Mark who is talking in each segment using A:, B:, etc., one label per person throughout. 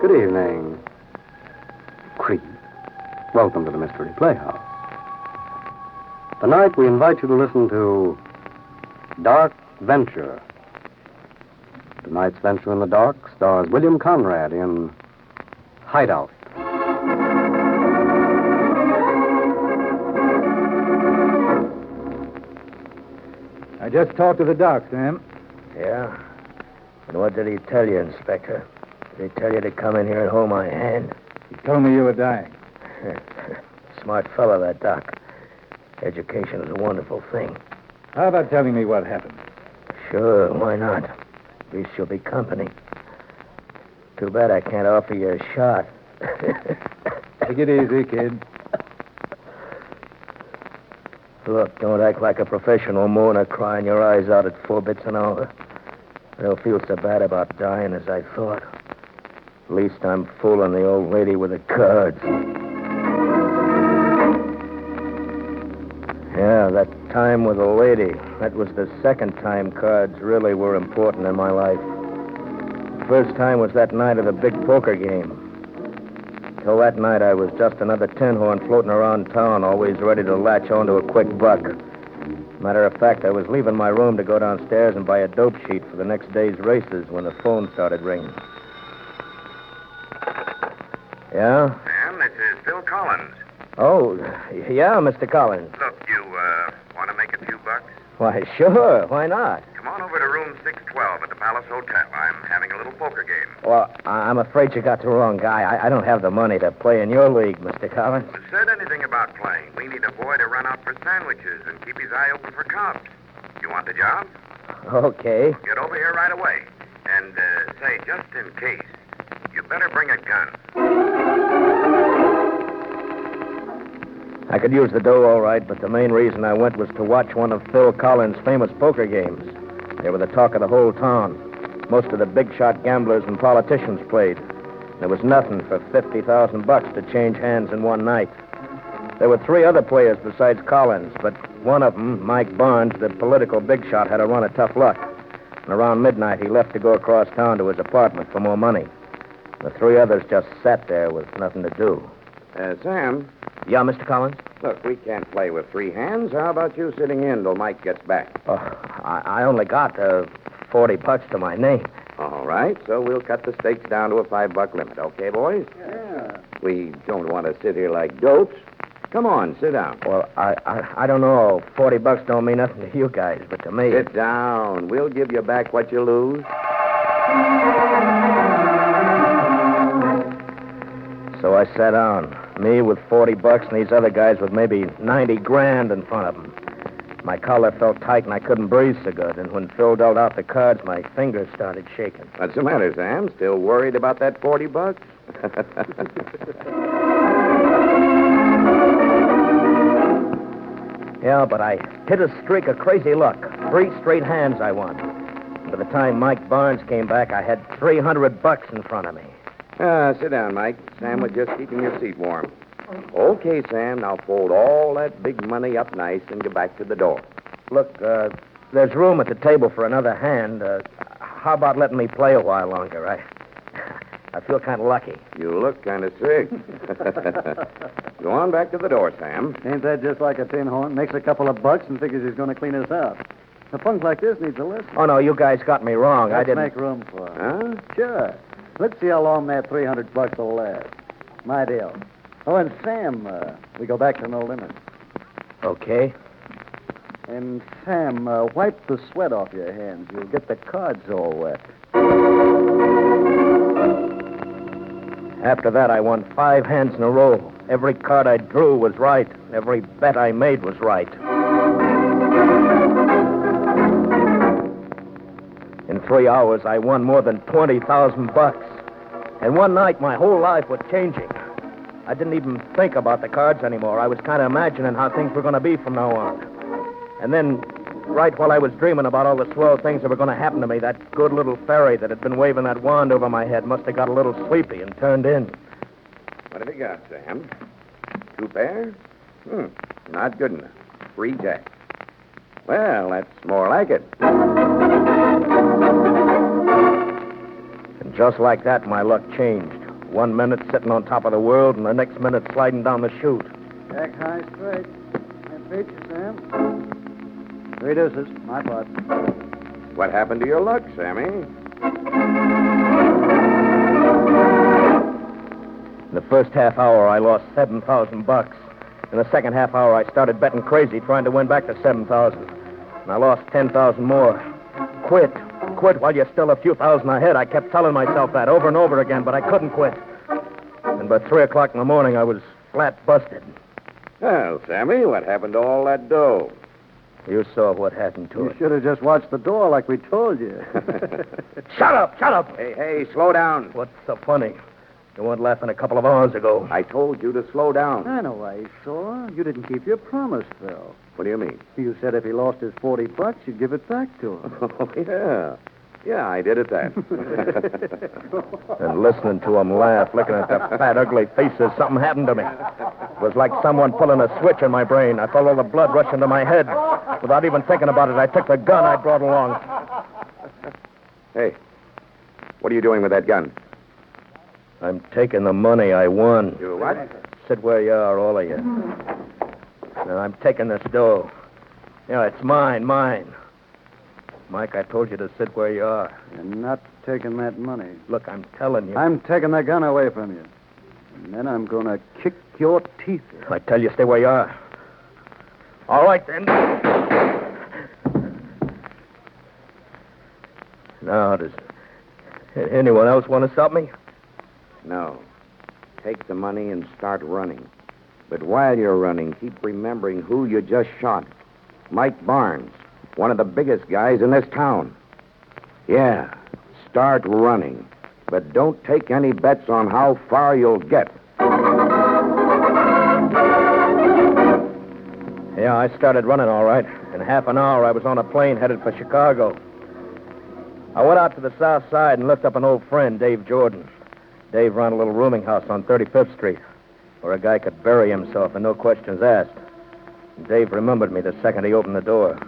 A: Good evening, Creed. Welcome to the Mystery Playhouse. Tonight we invite you to listen to Dark Venture. Tonight's Venture in the Dark stars William Conrad in Hideout.
B: I just talked to the doc, Sam.
C: Yeah? And what did he tell you, Inspector? Did he tell you to come in here and hold my hand?
B: He told me you were dying.
C: Smart fellow, that doc. Education is a wonderful thing.
B: How about telling me what happened?
C: Sure, why not? At least you'll be company. Too bad I can't offer you a shot.
B: Take it easy, kid.
C: Look, don't act like a professional mourner crying your eyes out at 4 bits an hour. I don't feel so bad about dying as I thought. At least I'm fooling the old lady with the cards. Yeah, that time with the lady. That was the second time cards really were important in my life. The first time was that night of the big poker game. Till that night, I was just another tin horn floating around town, always ready to latch onto a quick buck. Matter of fact, I was leaving my room to go downstairs and buy a dope sheet for the next day's races when the phone started ringing. Yeah?
D: Sam, this is Phil Collins.
C: Oh, yeah, Mr. Collins.
D: Look, you, want to make a few bucks?
C: Why, sure. Why not?
D: Come on over to room 612 at the Palace Hotel. I'm having a little poker game.
C: Well, I'm afraid you got the wrong guy. I don't have the money to play in your league, Mr. Collins.
D: Who said anything about playing? We need a boy to run out for sandwiches and keep his eye open for cops. You want the job?
C: Okay.
D: Get over here right away. And, say, just in case, you better bring a gun.
C: I could use the dough all right, but the main reason I went was to watch one of Phil Collins' famous poker games. They were the talk of the whole town. Most of the big-shot gamblers and politicians played. There was nothing for $50,000 to change hands in one night. There were 3 other players besides Collins, but one of them, Mike Barnes, the political big shot, had a run of tough luck. And around midnight, he left to go across town to his apartment for more money. The 3 others just sat there with nothing to do.
D: Sam?
C: Yeah, Mr. Collins?
D: Look, we can't play with 3 hands. How about you sitting in till Mike gets back?
C: Oh, I only got $40 to my name.
D: All right, so we'll cut the stakes down to a $5 limit. Okay, boys?
B: Yeah.
D: We don't want to sit here like dopes. Come on, sit down.
C: Well, I don't know. $40 don't mean nothing to you guys, but to me...
D: Sit down. We'll give you back what you lose.
C: So I sat down. Me with $40 and these other guys with maybe 90 grand in front of them. My collar felt tight and I couldn't breathe so good. And when Phil dealt out the cards, my fingers started shaking.
D: What's the matter, Sam? Still worried about that $40?
C: Yeah, but I hit a streak of crazy luck. 3 straight hands I won. By the time Mike Barnes came back, I had $300 in front of me.
D: Sit down, Mike. Sam was just keeping your seat warm. Okay, Sam, now fold all that big money up nice and go back to the door.
C: Look, there's room at the table for another hand. How about letting me play a while longer? I feel kind of lucky.
D: You look kind of sick. Go on back to the door, Sam.
A: Ain't that just like a tin horn? Makes a couple of bucks and figures he's going to clean us out. A punk like this needs a lesson.
C: Oh, no, you guys got me wrong. I
A: Let's
C: didn't...
A: make room for it.
D: Huh?
A: Sure. Let's see how long that $300 will last. My deal. Oh, and Sam, we go back to no limit.
C: Okay.
A: And Sam, wipe the sweat off your hands. You'll get the cards all wet.
C: After that, I won 5 hands in a row. Every card I drew was right. Every bet I made was right. In 3 hours, I won more than $20,000. And one night, my whole life was changing. I didn't even think about the cards anymore. I was kind of imagining how things were going to be from now on. And then, right while I was dreaming about all the swell things that were going to happen to me, that good little fairy that had been waving that wand over my head must have got a little sleepy and turned in.
D: What have you got, Sam? 2 pairs? Not good enough. 3 jacks. Well, that's more like it.
C: And just like that, my luck changed. 1 minute sitting on top of the world, and the next minute sliding down the chute.
B: Jack high straight. That beats you, Sam. 3 deuces. My part.
D: What happened to your luck, Sammy?
C: In the first half hour, I lost $7,000. In the second half hour, I started betting crazy, trying to win back the $7,000. And I lost $10,000 more. Quit. Quit while you're still a few thousand ahead. I kept telling myself that over and over again, but I couldn't quit. And by 3 o'clock in the morning, I was flat busted.
D: Well, Sammy, what happened to all that dough?
C: You saw what happened to
B: You
C: it.
B: should have just watched the door like we told you.
C: Shut up! Shut up!
D: Hey, slow down.
C: What's so funny? You weren't laughing a couple of hours ago.
D: I told you to slow down.
B: I know why he's sore. You didn't keep your promise, Phil.
D: What do you mean?
B: You said if he lost his $40, you'd give it back to him.
D: Oh, yeah. Yeah, I did at that.
C: And listening to him laugh, looking at their fat, ugly faces, something happened to me. It was like someone pulling a switch in my brain. I felt all the blood rush into my head. Without even thinking about it, I took the gun I brought along.
D: Hey, what are you doing with that gun?
C: I'm taking the money I won.
D: You what?
C: Sit where you are, all of you. Now, I'm taking this dough. Yeah, it's mine. Mike, I told you to sit where you are.
B: You're not taking that money.
C: Look, I'm telling you.
B: I'm taking the gun away from you. And then I'm going to kick your teeth in.
C: I tell you, stay where you are. All right, then. Now, does anyone else want to stop me?
D: No. Take the money and start running. But while you're running, keep remembering who you just shot. Mike Barnes, one of the biggest guys in this town. Yeah, start running. But don't take any bets on how far you'll get.
C: Yeah, I started running all right. In half an hour, I was on a plane headed for Chicago. I went out to the south side and looked up an old friend, Dave Jordan. Dave ran a little rooming house on 35th Street, where a guy could bury himself and no questions asked. And Dave remembered me the second he opened the door.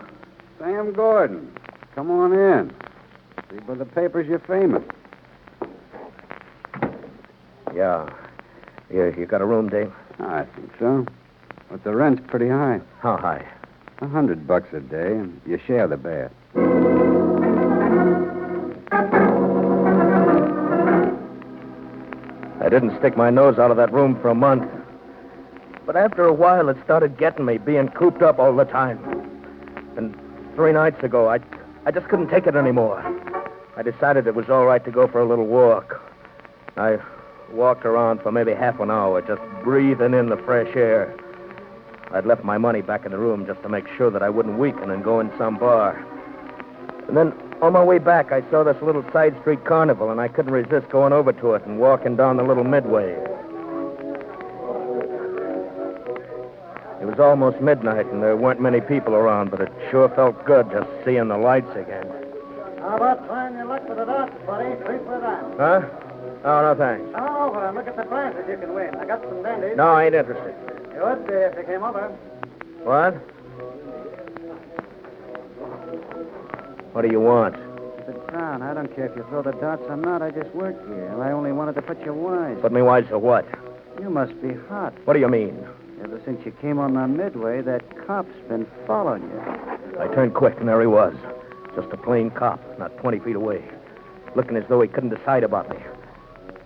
B: Sam Gordon, come on in. See by the papers you're famous.
C: Yeah. You got a room, Dave?
B: I think so. But the rent's pretty high.
C: How high?
B: $100 a day, and you share the bath.
C: I didn't stick my nose out of that room for a month. But after a while, it started getting me, being cooped up all the time. And 3 nights ago, I just couldn't take it anymore. I decided it was all right to go for a little walk. I walked around for maybe half an hour, just breathing in the fresh air. I'd left my money back in the room just to make sure that I wouldn't weaken and go in some bar. And then, on my way back, I saw this little side street carnival, and I couldn't resist going over to it and walking down the little midway. It was almost midnight, and there weren't many people around, but it sure felt good just seeing the lights again.
B: How about trying your luck with the dots, buddy? 3 for a dime.
C: Huh? Oh, no, thanks.
B: Oh, well, look at the prizes you can win. I got some dandies.
C: No, I ain't interested.
B: You would be if you came over.
C: What? What do you want?
B: Sit down. I don't care if you throw the darts or not. I just work here, and I only wanted to put you wise.
C: Put me wise for what?
B: You must be hot.
C: What do you mean?
B: Ever since you came on the midway, that cop's been following you.
C: I turned quick, and there he was. Just a plain cop, not 20 feet away. Looking as though he couldn't decide about me.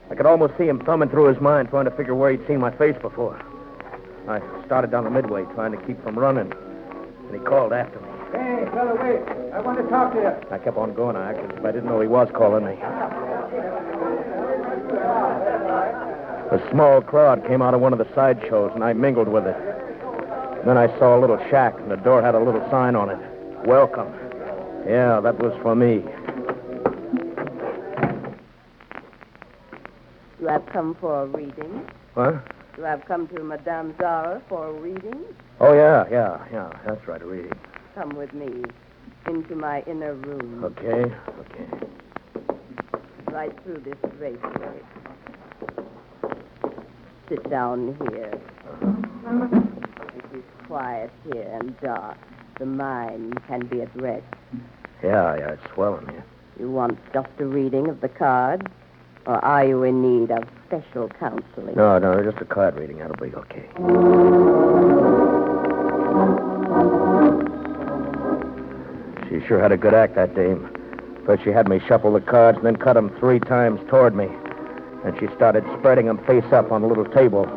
C: I could almost see him thumbing through his mind, trying to figure where he'd seen my face before. I started down the midway, trying to keep from running. And he called after me.
B: Hey, fella, wait. I want to talk to you.
C: I kept on going, I acted as if I didn't know he was calling me. A small crowd came out of one of the sideshows, and I mingled with it. Then I saw a little shack, and the door had a little sign on it. Welcome. Yeah, that was for me.
E: You have come for a reading?
C: What?
E: You have come to Madame Zara for a reading?
C: Oh, yeah. That's right, a reading.
E: Come with me into my inner room.
C: Okay.
E: Right through this raceway. Sit down here. It is quiet here and dark. The mind can be at rest.
C: Yeah, it's swell in here.
E: You want just a reading of the cards? Or are you in need of special counseling?
C: No, just a card reading. That'll be okay. She sure had a good act, that dame. First she had me shuffle the cards and then cut them 3 times toward me. And she started spreading them face up on a little table.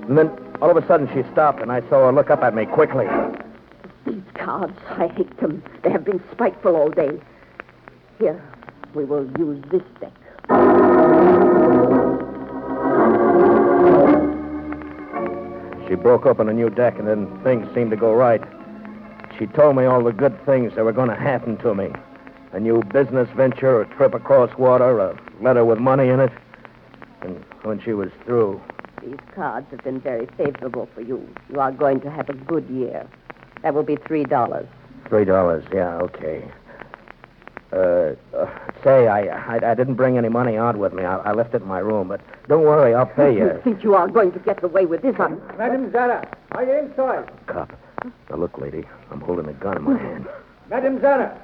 C: And then all of a sudden she stopped and I saw her look up at me quickly.
E: These cards, I hate them. They have been spiteful all day. Here, we will use this deck.
C: She broke open a new deck and then things seemed to go right. She told me all the good things that were going to happen to me. A new business venture, a trip across water, a letter with money in it. And when she was through...
E: These cards have been very favorable for you. You are going to have a good year. That will be $3.
C: $3, yeah, okay. Say, I didn't bring any money out with me. I left it in my room, but don't worry, I'll pay you.
E: You think you are going to get away with this?
B: Madame Zana, are you inside?
C: Cop. Now, look, lady, I'm holding a gun in my hand.
B: Madame Zana,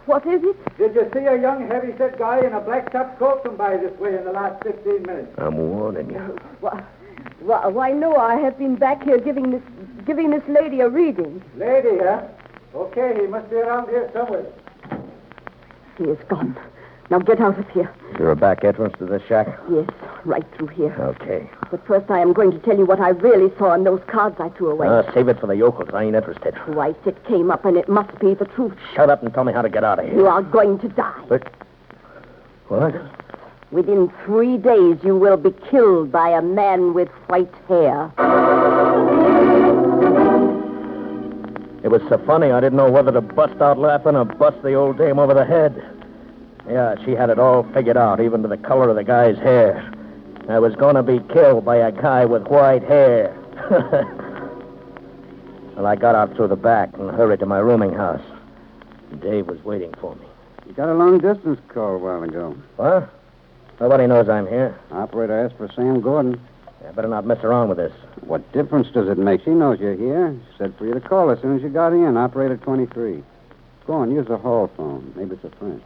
E: What is it?
B: did you see a young, heavy-set guy in a black top coat come by this way in the last 15 minutes?
C: I'm warning you.
E: Why, no, I have been back here giving this lady a reading.
B: Lady, huh? Okay, he must be around here somewhere.
E: He is gone. Now get out of here.
C: Is there a back entrance to this shack?
E: Yes, right through here.
C: Okay.
E: But first I am going to tell you what I really saw in those cards I threw away.
C: Save it for the yokels. I ain't interested.
E: Twice it came up, and it must be the truth.
C: Shut up and tell me how to get out of here.
E: You are going to die.
C: But... What?
E: Within 3 days, you will be killed by a man with white hair.
C: It was so funny, I didn't know whether to bust out laughing or bust the old dame over the head. Yeah, she had it all figured out, even to the color of the guy's hair. I was going to be killed by a guy with white hair. Well, I got out through the back and hurried to my rooming house. Dave was waiting for me.
A: You got a long-distance call a while ago.
C: What? Nobody knows I'm here.
A: Operator asked for Sam Gordon.
C: I better not mess around with this.
A: What difference does it make? She knows you're here. She said for you to call as soon as you got in. Operator 23. Go on, use the hall phone. Maybe it's a friend.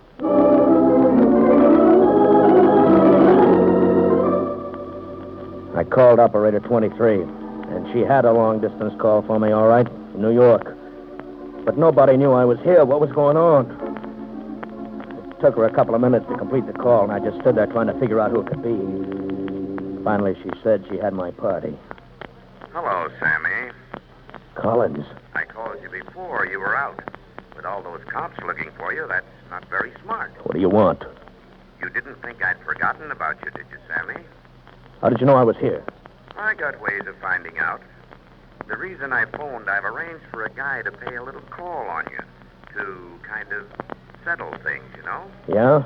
C: I called Operator 23, and she had a long-distance call for me, all right, from New York. But nobody knew I was here. What was going on? It took her a couple of minutes to complete the call, and I just stood there trying to figure out who it could be. Finally, she said she had my party.
D: Hello, Sammy.
C: Collins.
D: I called you before. You were out. With all those cops looking for you, that's not very smart.
C: What do you want?
D: You didn't think I'd forgotten about you, did you, Sammy?
C: How did you know I was here?
D: I got ways of finding out. The reason I phoned, I've arranged for a guy to pay a little call on you to kind of settle things, you know?
C: Yeah?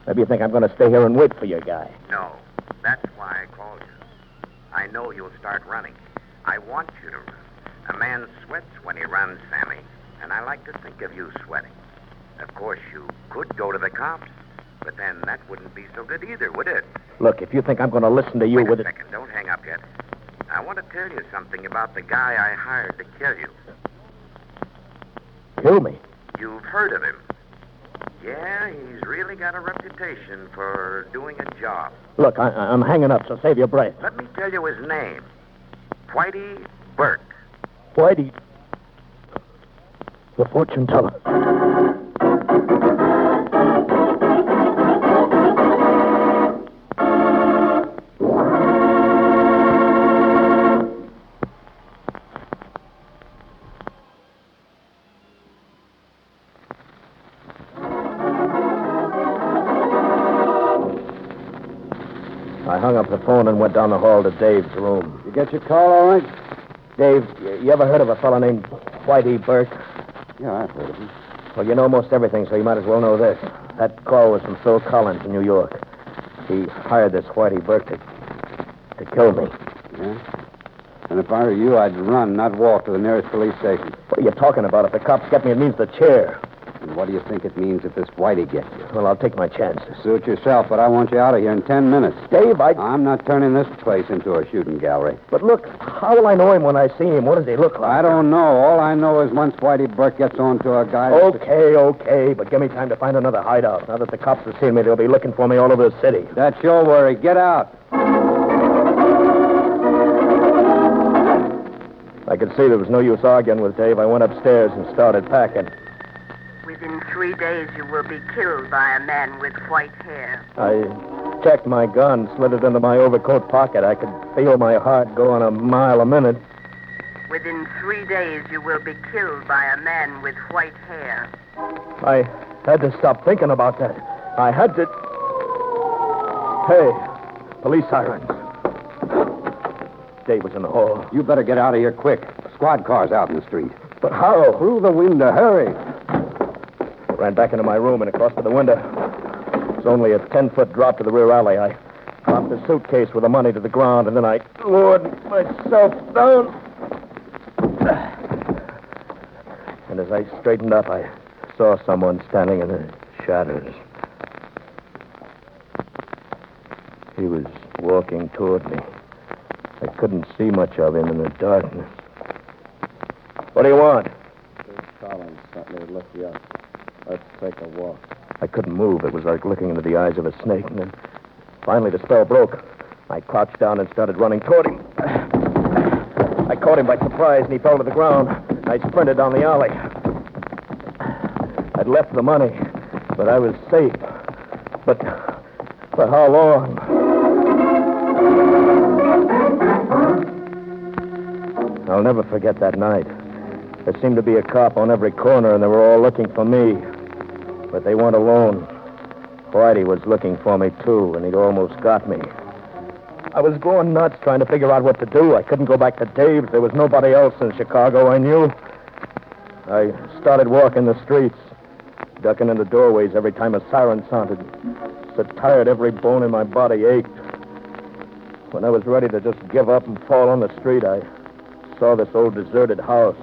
C: Maybe you think I'm going to stay here and wait for your guy.
D: No, that's why I called you. I know you'll start running. I want you to run. A man sweats when he runs, Sammy, and I like to think of you sweating. Of course, you could go to the cops, but then that wouldn't be so good either, would it?
C: Look, if you think I'm going to listen to you
D: Wait
C: with
D: a
C: it...
D: second. Don't hang up yet. I want to tell you something about the guy I hired to kill you.
C: Kill me.
D: You've heard of him. Yeah, he's really got a reputation for doing a job.
C: Look, I'm hanging up, so save your breath.
D: Let me tell you his name. Whitey Burke.
C: Whitey. The fortune teller. I hung up the phone and went down the hall to Dave's room.
A: You get your call all right?
C: Dave, you ever heard of a fellow named Whitey Burke?
A: Yeah, I've heard of him.
C: Well, you know almost everything, so you might as well know this. That call was from Phil Collins in New York. He hired this Whitey Burke to kill me.
A: Yeah? And if I were you, I'd run, not walk to the nearest police station.
C: What are you talking about? If the cops get me, it means the chair.
A: And what do you think it means if this Whitey gets you?
C: Well, I'll take my chances.
A: Suit yourself, but I want you out of here in 10 minutes.
C: Dave,
A: I'm not turning this place into a shooting gallery.
C: But look, how will I know him when I see him? What does he look like?
B: I don't know. All I know is once Whitey Burke gets on to a guy...
C: Okay, but give me time to find another hideout. Now that the cops have seen me, they'll be looking for me all over the city.
B: That's your worry. Get out.
C: I could see there was no use arguing with Dave. I went upstairs and started packing.
F: Within 3 days, you will be killed by a man with white hair.
C: I checked my gun, slid it into my overcoat pocket. I could feel my heart going a mile a minute.
F: Within 3 days, you will be killed by a man with white hair.
C: I had to stop thinking about that. I had to... Hey, police sirens. Dave was in the hall.
A: You better get out of here quick. A squad car's out in the street.
C: But how?
A: Through the window. Hurry.
C: I ran back into my room and across to the window. It was only a 10-foot drop to the rear alley. I dropped the suitcase with the money to the ground, and then I lowered myself down. And as I straightened up, I saw someone standing in the shadows. He was walking toward me. I couldn't see much of him in the darkness. What do you want?
B: Collins sent me to look you up. Let's take a walk.
C: I couldn't move. It was like looking into the eyes of a snake. And then finally the spell broke. I crouched down and started running toward him. I caught him by surprise and he fell to the ground. I sprinted down the alley. I'd left the money, but I was safe. But for how long? I'll never forget that night. There seemed to be a cop on every corner, and they were all looking for me. But they weren't alone. Whitey was looking for me, too, and he'd almost got me. I was going nuts trying to figure out what to do. I couldn't go back to Dave's. There was nobody else in Chicago I knew. I started walking the streets, ducking into doorways every time a siren sounded. So tired, every bone in my body ached. When I was ready to just give up and fall on the street, I saw this old deserted house.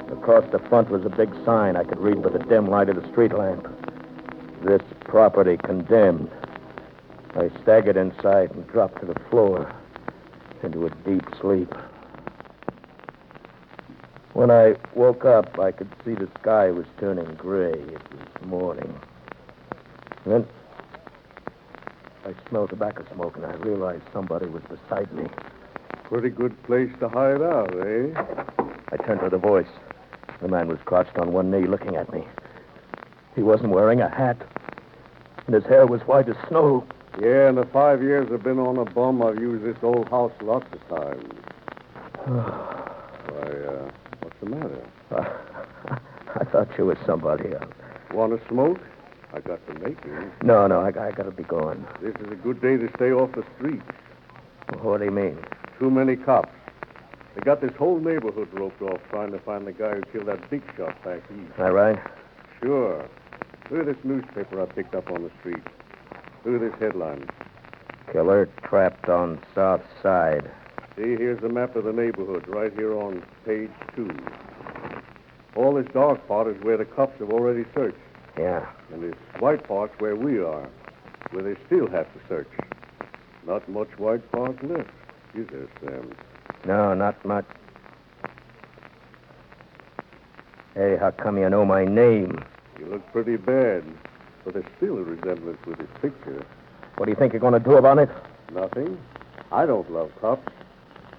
C: Across the front was a big sign I could read by the dim light of the street lamp. This property condemned. I staggered inside and dropped to the floor into a deep sleep. When I woke up, I could see the sky was turning gray. It was morning. Then I smelled tobacco smoke, and I realized somebody was beside me.
B: Pretty good place to hide out, eh?
C: I turned to the voice. The man was crouched on one knee looking at me. He wasn't wearing a hat, and his hair was white as snow.
B: Yeah, in the 5 years I've been on a bum, I've used this old house lots of times. Why, what's the matter?
C: I thought you were somebody else.
B: Want to smoke? I got the making.
C: No, I gotta be going.
B: This is a good day to stay off the streets.
C: What do you mean?
B: Too many cops. They got this whole neighborhood roped off trying to find the guy who killed that big shot back east.
C: That right?
B: Sure. Look at this newspaper I picked up on the street. Look at this headline.
C: Killer trapped on South Side.
B: See, here's the map of the neighborhood right here on page 2. All this dark part is where the cops have already searched.
C: Yeah.
B: And this white part's where we are, where they still have to search. Not much white part left, is there, Sam?
C: No, not much. Hey, how come you know my name?
B: You look pretty bad, but there's still a resemblance with this picture.
C: What do you think you're going to do about it?
B: Nothing. I don't love cops.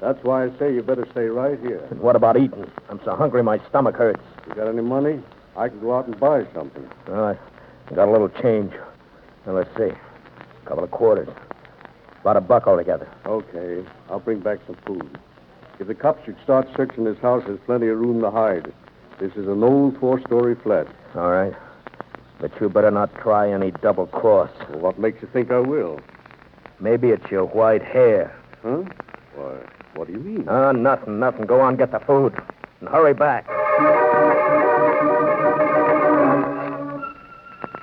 B: That's why I say you better stay right here.
C: And what about eating? I'm so hungry my stomach hurts.
B: You got any money? I can go out and buy something.
C: Well, I got a little change. Now, let's see. A couple of quarters. About $1 altogether.
B: Okay. I'll bring back some food. If the cops should start searching this house, there's plenty of room to hide. This is an old 4-story flat.
C: All right. But you better not try any double cross.
B: Well, what makes you think I will?
C: Maybe it's your white hair.
B: Huh? Why, what do you mean?
C: Nothing. Go on, get the food. And hurry back.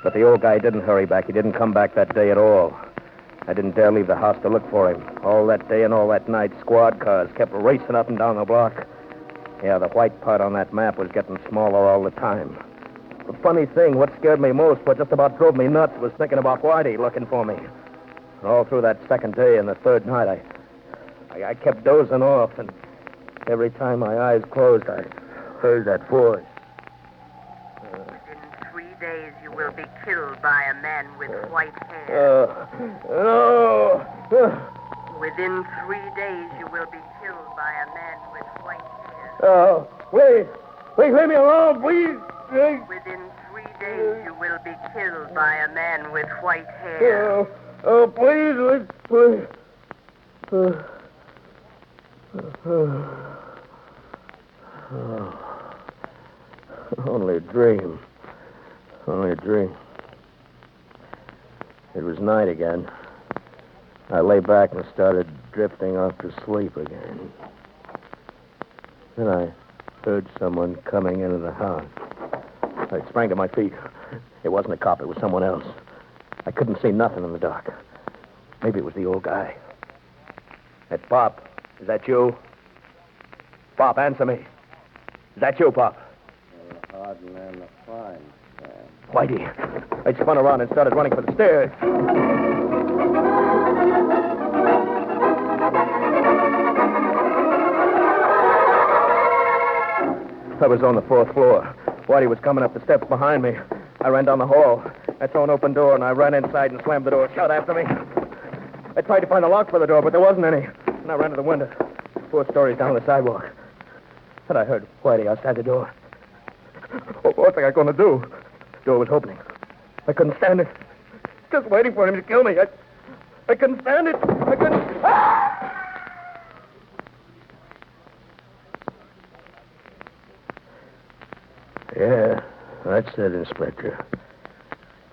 C: But the old guy didn't hurry back. He didn't come back that day at all. I didn't dare leave the house to look for him. All that day and all that night, squad cars kept racing up and down the block. Yeah, the white part on that map was getting smaller all the time. The funny thing, what scared me most, what just about drove me nuts, was thinking about Whitey looking for me. All through that second day and the third night, I kept dozing off, and Every time my eyes closed, I heard that voice.
F: Within 3 days, you will be killed by a man with white hair.
C: No!
F: Within 3 days, you will be killed by a man with white hair.
C: Oh, please! Please leave me alone, please!
F: Within 3 days, you will be killed by a man with white hair.
C: Please, please. Only a dream. Only a dream. It was night again. I lay back and started drifting off to sleep again. Then I heard someone coming into the house. I sprang to my feet. It wasn't a cop. It was someone else. I couldn't see nothing in the dark. Maybe it was the old guy. Hey, Pop, is that you? Pop, answer me. Is that you, Pop?
B: You're a hard man to find, Sam.
C: Whitey. I spun around and started running for the stairs. I was on the 4th floor. Whitey was coming up the steps behind me. I ran down the hall. I saw an open door, and I ran inside and slammed the door shut after me. I tried to find a lock for the door, but there wasn't any. And I ran to the window, 4 stories down the sidewalk. And I heard Whitey outside the door. What was I going to do? The door was opening. I couldn't stand it. Just waiting for him to kill me. I couldn't stand it. I couldn't... Ah! Yeah, that's it, Inspector.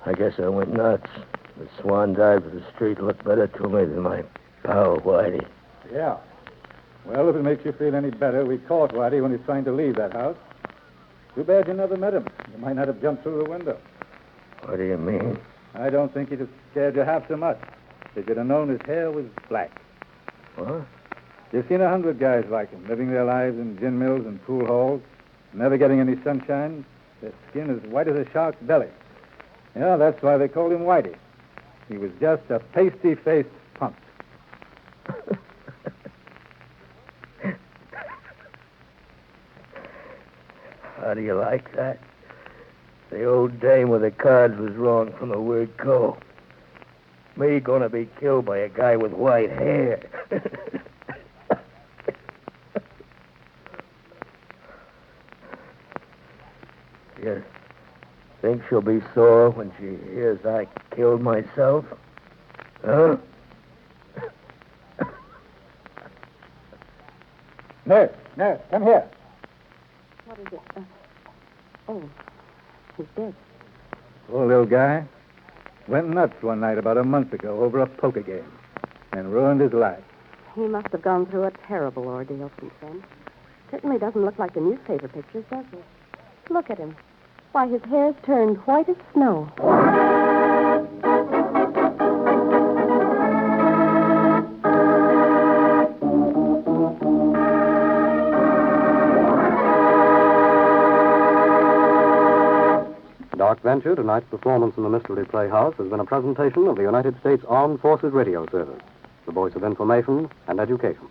C: I guess I went nuts. The swan dive of the street looked better to me than my pal Whitey.
G: Yeah. Well, if it makes you feel any better, we caught Whitey when he was trying to leave that house. Too bad you never met him. You might not have jumped through the window.
C: What do you mean?
G: I don't think he'd have scared you half so much if you'd have known his hair was black.
C: What?
G: You've seen 100 guys like him, living their lives in gin mills and pool halls, never getting any sunshine. Their skin as white as a shark's belly. Yeah, that's why they called him Whitey. He was just a pasty-faced punk.
C: How do you like that? The old dame with the cards was wrong from the word go. Me gonna be killed by a guy with white hair. You think she'll be sore when she hears I killed myself? Huh?
G: Nurse, come here.
E: What is it? Oh, he's dead.
G: Poor little guy. Went nuts one night about a month ago over a poker game and ruined his life.
E: He must have gone through a terrible ordeal since then. Certainly doesn't look like the newspaper pictures, does he? Look at him. Why, his hair's turned white as snow.
A: Dark Venture, tonight's performance in the Mystery Playhouse, has been a presentation of the United States Armed Forces Radio Service, the voice of information and education.